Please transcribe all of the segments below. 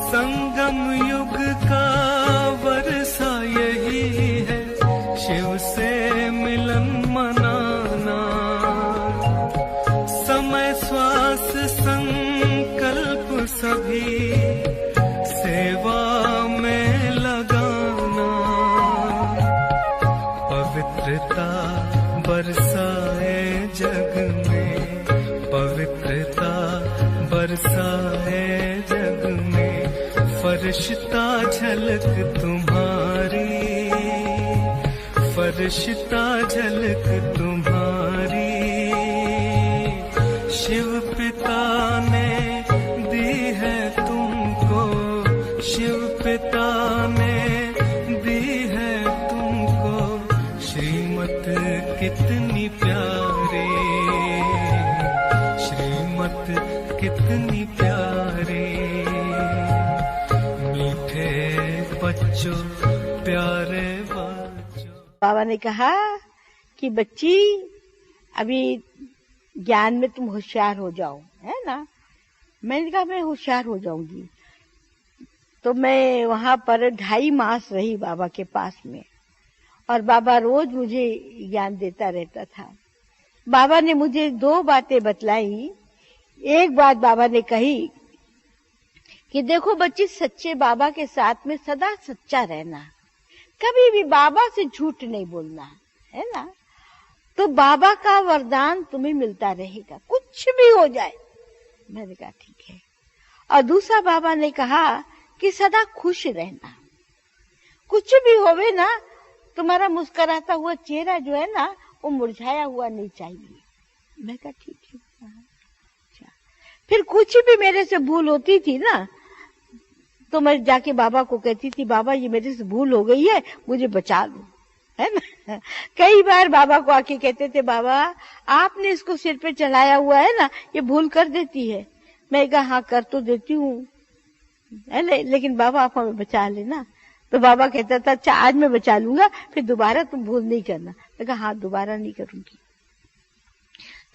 संगम युग का वर्षा यही है, शिव से मिलन मनाना। समय श्वास संकल्प सभी सेवा में लगाना। पवित्रता बरसाए जग में, पवित्रता बरसाए जग में। फरिश्ता झलक तुम्हारी, फरिश्ता झलक तुम्हारी। शिव पिता ने दी है तुमको, शिव पिता ने दी है तुमको श्रीमत कितनी प्यारी, श्रीमत कितनी प्यारी। मीठे बच्चों प्यारे बच्चों। बाबा ने कहा कि बच्ची अभी ज्ञान में तुम होशियार हो जाओ, है ना। मैंने कहा मैं होशियार हो जाऊंगी। तो मैं वहां पर 2.5 मास रही बाबा के पास में, और बाबा रोज मुझे ज्ञान देता रहता था। बाबा ने मुझे 2 बातें बतलाई। एक बात बाबा ने कही कि देखो बच्ची, सच्चे बाबा के साथ में सदा सच्चा रहना, कभी भी बाबा से झूठ नहीं बोलना, है ना। तो बाबा का वरदान तुम्हें मिलता रहेगा, कुछ भी हो जाए। मैंने कहा ठीक है। और दूसरा बाबा ने कहा कि सदा खुश रहना, कुछ भी होवे ना, तुम्हारा मुस्कुराता हुआ चेहरा जो है ना, वो मुरझाया हुआ नहीं चाहिए। मैं कहा ठीक है। फिर कुछ भी मेरे से भूल होती थी ना, तो मैं जाके बाबा को कहती थी, बाबा ये मेरे से भूल हो गई है, मुझे बचा लो, है ना। कई बार बाबा को आके कहते थे, बाबा आपने इसको सिर पे चढ़ाया हुआ है ना, ये भूल कर देती है। मैं कहा हाँ कर तो देती हूँ, लेकिन बाबा आप हमें बचा लेना। तो बाबा कहता था अच्छा आज मैं बचा लूंगा, फिर दोबारा तुम भूल नहीं करना। मैं कहा हाँ दोबारा नहीं करूंगी।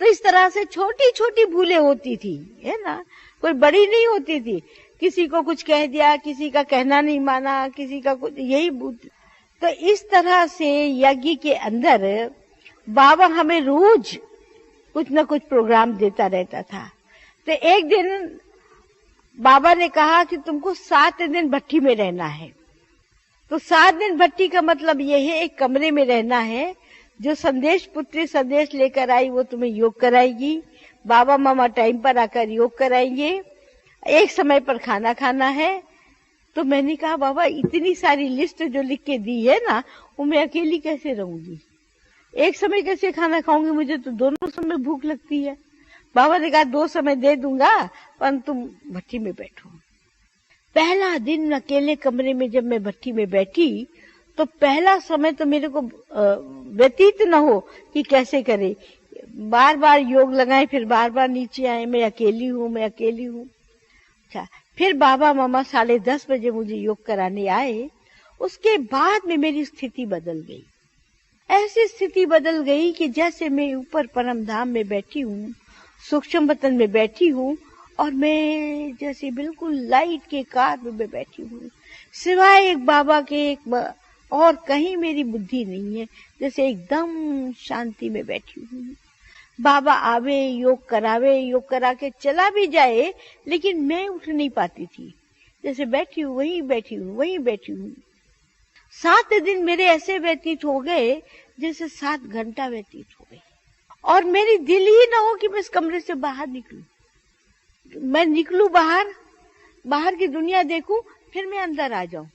तो इस तरह से छोटी छोटी भूलें होती थी, है ना, कोई बड़ी नहीं होती थी। किसी को कुछ कह दिया, किसी का कहना नहीं माना, किसी का कुछ, यही तो इस तरह से यज्ञ के अंदर बाबा हमें रोज कुछ न कुछ प्रोग्राम देता रहता था। तो एक दिन बाबा ने कहा कि तुमको 7 दिन भट्टी में रहना है। तो 7 दिन भट्टी का मतलब यह है एक कमरे में रहना है। जो संदेश पुत्री संदेश लेकर आई वो तुम्हें योग कराएगी, बाबा मामा टाइम पर आकर योग कराएंगे, एक समय पर खाना खाना है। तो मैंने कहा बाबा इतनी सारी लिस्ट जो लिख के दी है ना, वो मैं अकेली कैसे रहूंगी, एक समय कैसे खाना खाऊंगी, मुझे तो दोनों समय भूख लगती है। बाबा ने कहा 2 समय दे दूंगा, पर तुम भट्टी में बैठो। पहला दिन अकेले कमरे में जब मैं भट्टी में बैठी, तो पहला समय तो मेरे को व्यतीत न हो कि कैसे करे। बार बार योग लगाए, फिर बार बार नीचे आए, मैं अकेली हूँ, मैं अकेली हूँ। अच्छा, फिर बाबा मामा 10:30 बजे मुझे योग कराने आए। उसके बाद में मेरी स्थिति बदल गई। ऐसी स्थिति बदल गई कि जैसे मैं ऊपर परम धाम में बैठी हूँ, सूक्ष्म वतन में बैठी हूँ, और मैं जैसे बिल्कुल लाइट के कार में बैठी हूँ, सिवाय एक बाबा के एक और कहीं मेरी बुद्धि नहीं है, जैसे एकदम शांति में बैठी हूँ। बाबा आवे, योग करावे, योग करा के चला भी जाए, लेकिन मैं उठ नहीं पाती थी, जैसे बैठी हूँ वहीं बैठी हूँ, वहीं बैठी हूँ। 7 दिन मेरे ऐसे व्यतीत हो गए जैसे 7 घंटा व्यतीत हो गए, और मेरी दिल ही ना हो कि मैं इस कमरे से बाहर निकलूं। मैं निकलूं बाहर की दुनिया देखूं, फिर मैं अंदर आ जाऊं,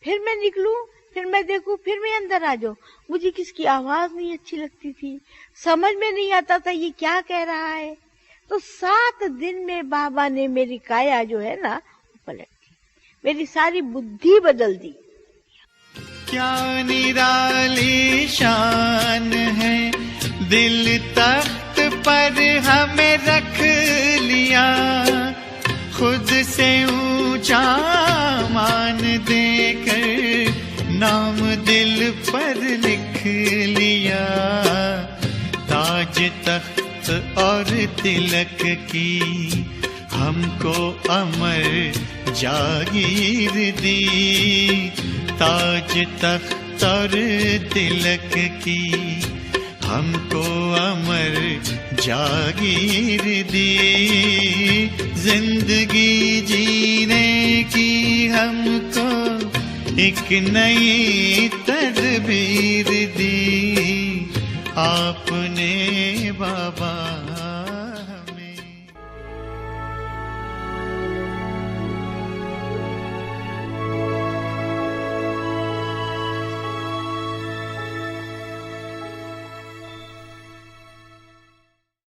फिर मैं निकलूं, फिर मैं देखूं, फिर मैं अंदर आ जाऊं। मुझे किसकी आवाज नहीं अच्छी लगती थी, समझ में नहीं आता था ये क्या कह रहा है। तो 7 दिन में बाबा ने मेरी काया जो है ना पलट दी, मेरी सारी बुद्धि बदल दी। क्या निराली शान है, दिल तख्त पर हमें रख लिया, खुद से ऊंचा मान देकर नाम दिल पर लिख लिया। ताज तख्त और तिलक की हमको अमर जागीर दी, ताज तख्त और तिलक की हमको अमर जागीर दी। जिंदगी जीने की हमको एक नई तदबीर दी। आप